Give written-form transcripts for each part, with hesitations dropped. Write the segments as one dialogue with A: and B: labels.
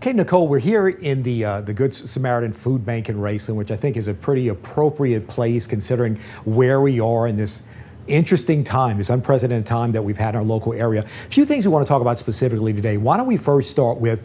A: Okay, Nicole, we're here in the Good Samaritan Food Bank in Raceland, which I think is a pretty appropriate place considering where we are in this interesting time, this unprecedented time that we've had in our local area. A few things we want to talk about specifically today. Why don't we first start with,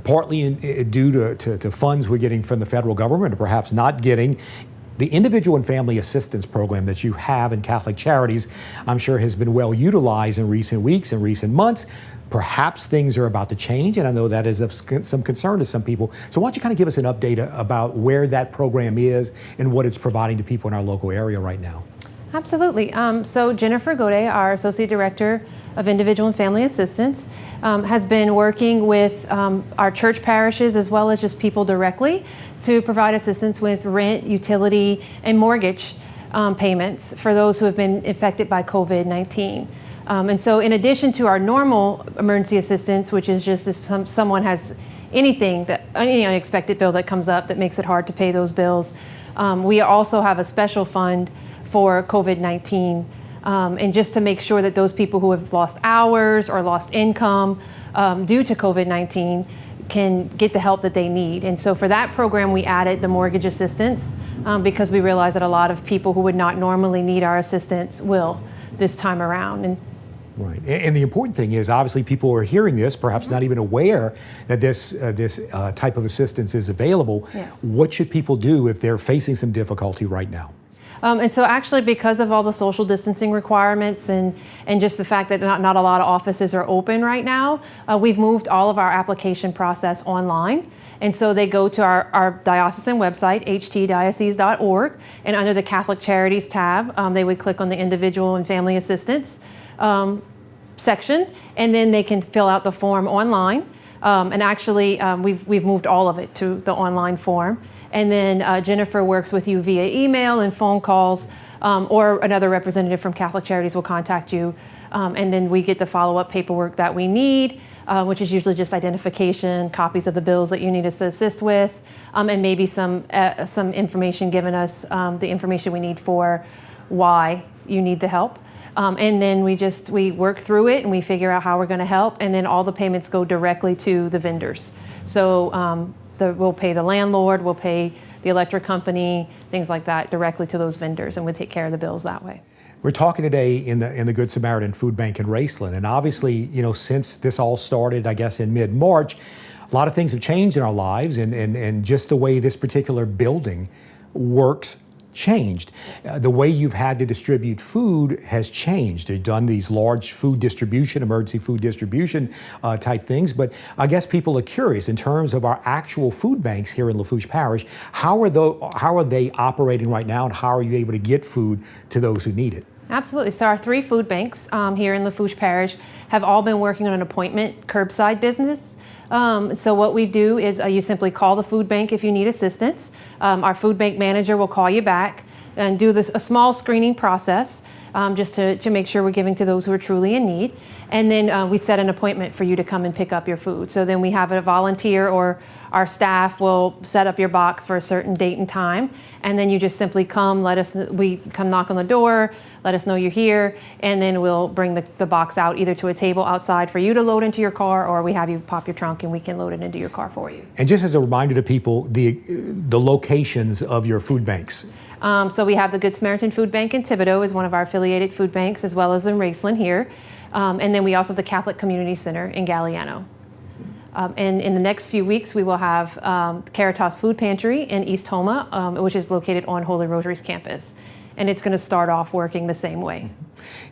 A: partly due to funds we're getting from the federal government, or perhaps not getting, the individual and family assistance program that you have in Catholic Charities, I'm sure has been well utilized in recent weeks and recent months. Perhaps things are about to change, and I know that is of some concern to some people. So why don't you kind of give us an update about where that program is and what it's providing to people in our local area right now?
B: Absolutely. So Jennifer Gode, our Associate Director of Individual and Family Assistance, has been working with our church parishes as well as just people directly to provide assistance with rent, utility, and mortgage payments for those who have been affected by COVID-19. And so in addition to our normal emergency assistance, which is just if someone has anything, any unexpected bill that comes up that makes it hard to pay those bills, we also have a special fund for COVID-19, and just to make sure that those people who have lost hours or lost income due to COVID-19 can get the help that they need. And so for that program, we added the mortgage assistance because we realize that a lot of people who would not normally need our assistance will this time around.
A: Right, and the important thing is, obviously, people are hearing this, perhaps not even aware that this type of assistance is available.
B: Yes.
A: What should people do if they're facing some difficulty right now?
B: And so actually, because of all the social distancing requirements and just the fact that not a lot of offices are open right now, we've moved all of our application process online. And so they go to our diocesan website, htdiocese.org, and under the Catholic Charities tab, they would click on the Individual and Family Assistance section, and then they can fill out the form online. And actually, we've moved all of it to the online form. And then Jennifer works with you via email and phone calls, or another representative from Catholic Charities will contact you. And then we get the follow-up paperwork that we need, which is usually just identification, copies of the bills that you need us to assist with, and maybe some information given us, the information we need for why you need the help. And then we work through it and we figure out how we're going to help, and then all the payments go directly to the vendors. So we'll pay the landlord, we'll pay the electric company, things like that directly to those vendors, and we'll take care of the bills that way.
A: We're talking today in the Good Samaritan Food Bank in Raceland, and obviously, since this all started, I guess in mid-March, a lot of things have changed in our lives, and just the way this particular building works changed. The way you've had to distribute food has changed. You've done these large food distribution, emergency food distribution type things, but I guess people are curious in terms of our actual food banks here in Lafourche Parish. How are they operating right now, and how are you able to get food to those who need it?
B: Absolutely. So our 3 food banks here in Lafourche Parish have all been working on an appointment curbside business. So what we do is you simply call the food bank if you need assistance. Our food bank manager will call you back and do a small screening process just to make sure we're giving to those who are truly in need. And then we set an appointment for you to come and pick up your food. So then we have a volunteer or our staff will set up your box for a certain date and time, and then you just simply come, we come knock on the door, let us know you're here, and then we'll bring the box out either to a table outside for you to load into your car, or we have you pop your trunk and we can load it into your car for you.
A: And just as a reminder to people, the locations of your food banks.
B: So we have the Good Samaritan Food Bank in Thibodaux is one of our affiliated food banks, as well as in Raceland here. And then we also have the Catholic Community Center in Galliano. And in the next few weeks, we will have Caritas Food Pantry in East Houma, which is located on Holy Rosary's campus. And it's going to start off working the same way.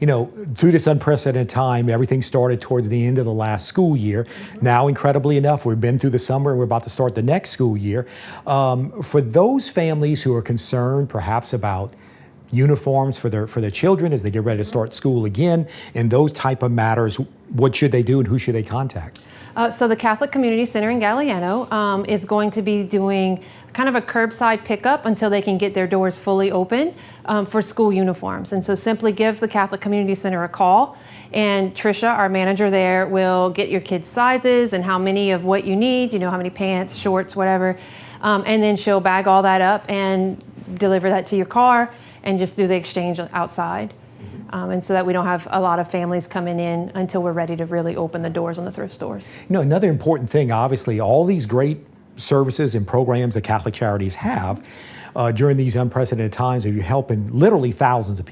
A: Through this unprecedented time, everything started towards the end of the last school year. Now, incredibly enough, we've been through the summer and we're about to start the next school year. For those families who are concerned perhaps about uniforms for their children as they get ready to start school again, and those type of matters, what should they do and who should they contact?
B: So the Catholic Community Center in Galliano is going to be doing kind of a curbside pickup until they can get their doors fully open for school uniforms. And so simply give the Catholic Community Center a call, and Tricia, our manager there, will get your kids' sizes and how many of what you need, how many pants, shorts, whatever, and then she'll bag all that up and deliver that to your car and just do the exchange outside. and so that we don't have a lot of families coming in until we're ready to really open the doors on the thrift stores.
A: You know, another important thing, obviously, all these great services and programs that Catholic Charities have during these unprecedented times, you're helping literally thousands of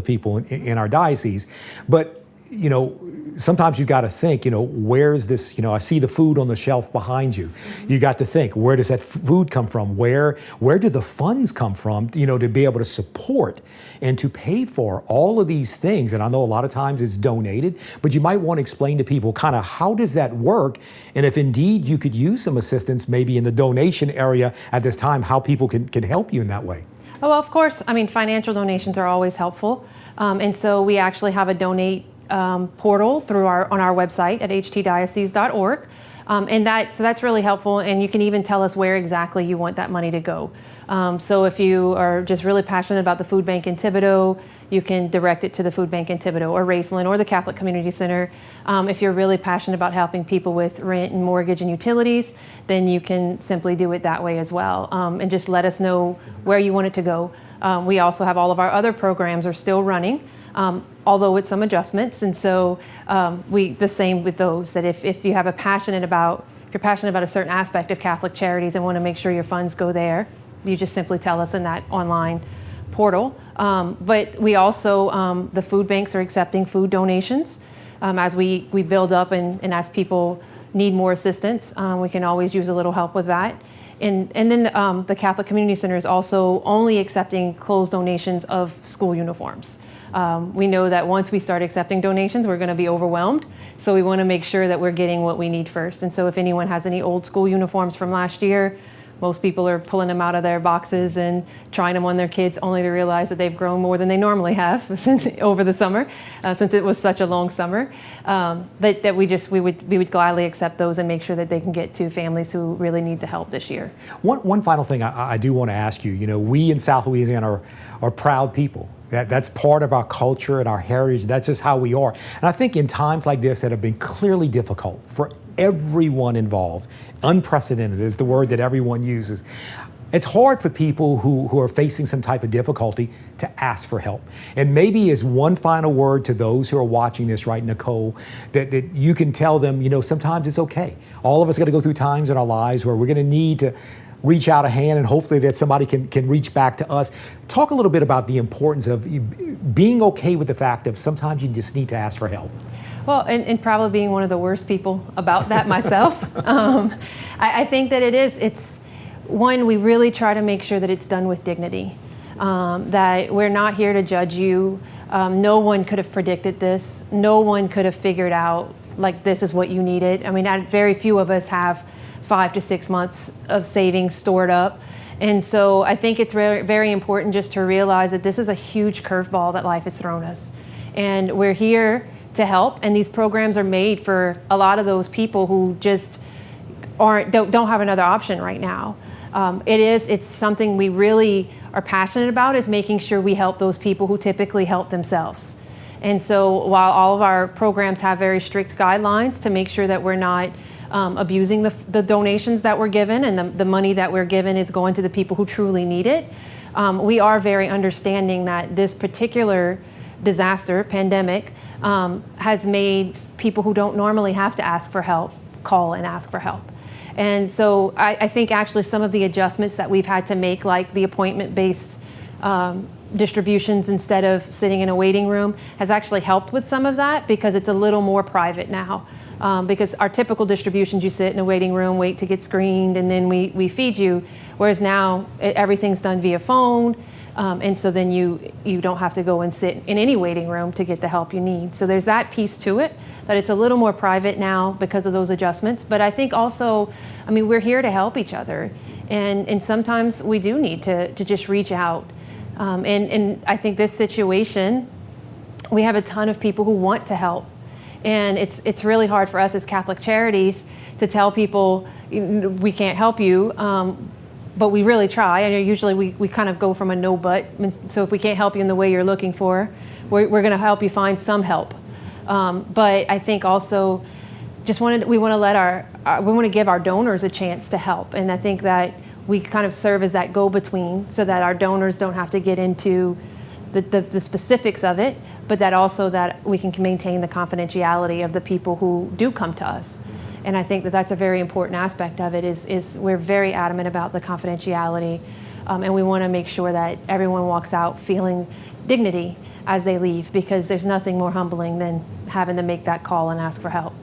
A: people in our diocese. But, you know, sometimes you got to think, you know, where's this, you know, I see the food on the shelf behind you. You got to think, where does that food come from? Where do the funds come from, you know, to be able to support and to pay for all of these things? And I know a lot of times it's donated, but you might want to explain to people kind of how does that work? And if indeed you could use some assistance maybe in the donation area at this time, how people can help you in that way.
B: Oh, well, of course. I mean, financial donations are always helpful. And so we actually have a donate portal on our website at htdiocese.org. And that's really helpful, and you can even tell us where exactly you want that money to go. So if you are just really passionate about the food bank in Thibodaux, you can direct it to the food bank in Thibodaux or Raceland or the Catholic Community Center. If you're really passionate about helping people with rent and mortgage and utilities, then you can simply do it that way as well, and just let us know where you want it to go. We also have all of our other programs are still running. Although with some adjustments, and so the same with those. That if you have you're passionate about a certain aspect of Catholic Charities and want to make sure your funds go there, you just simply tell us in that online portal. But we also the food banks are accepting food donations as we build up and as people need more assistance. We can always use a little help with that. And then the Catholic Community Center is also only accepting closed donations of school uniforms. We know that once we start accepting donations, we're going to be overwhelmed. So we want to make sure that we're getting what we need first. And so if anyone has any old school uniforms from last year, most people are pulling them out of their boxes and trying them on their kids, only to realize that they've grown more than they normally have over the summer, since it was such a long summer. But that we would gladly accept those and make sure that they can get to families who really need the help this year.
A: One final thing I do want to ask you. You know, we in South Louisiana are proud people. That's part of our culture and our heritage. That's just how we are. And I think in times like this that have been clearly difficult for everyone involved, unprecedented is the word that everyone uses. It's hard for people who are facing some type of difficulty to ask for help. And maybe as one final word to those who are watching this, right, Nicole, that you can tell them, you know, sometimes it's okay. All of us got to go through times in our lives where we're going to need to reach out a hand, and hopefully that somebody can reach back to us. Talk a little bit about the importance of being okay with the fact that sometimes you just need to ask for help.
B: Well, and probably being one of the worst people about that myself. I think that it's one, we really try to make sure that it's done with dignity, that we're not here to judge you. No one could have predicted this. No one could have figured out, like, this is what you needed. I mean, very few of us have 5 to 6 months of savings stored up. And so I think it's very, very important just to realize that this is a huge curveball that life has thrown us. And we're here to help, and these programs are made for a lot of those people who just don't have another option right now. It's something we really are passionate about, is making sure we help those people who typically help themselves. And so while all of our programs have very strict guidelines to make sure that we're not abusing the donations that we're given, and the money that we're given is going to the people who truly need it, we are very understanding that this particular disaster, pandemic, has made people who don't normally have to ask for help call and ask for help. And so I think actually some of the adjustments that we've had to make, like the appointment-based distributions instead of sitting in a waiting room, has actually helped with some of that, because it's a little more private now. Because our typical distributions, you sit in a waiting room, wait to get screened, and then we feed you. Whereas now everything's done via phone, and so then you don't have to go and sit in any waiting room to get the help you need. So there's that piece to it, that it's a little more private now because of those adjustments. But I think also, I mean, we're here to help each other, and sometimes we do need to just reach out. And I think this situation, we have a ton of people who want to help. And it's really hard for us as Catholic Charities to tell people we can't help you, but we really try. I know usually we kind of go from a no but. So if we can't help you in the way you're looking for, we're going to help you find some help. But I think also we want to give our donors a chance to help, and I think that we kind of serve as that go-between, so that our donors don't have to get into the specifics of it, but that also that we can maintain the confidentiality of the people who do come to us. And I think that that's a very important aspect of it is we're very adamant about the confidentiality, and we want to make sure that everyone walks out feeling dignity as they leave, because there's nothing more humbling than having to make that call and ask for help.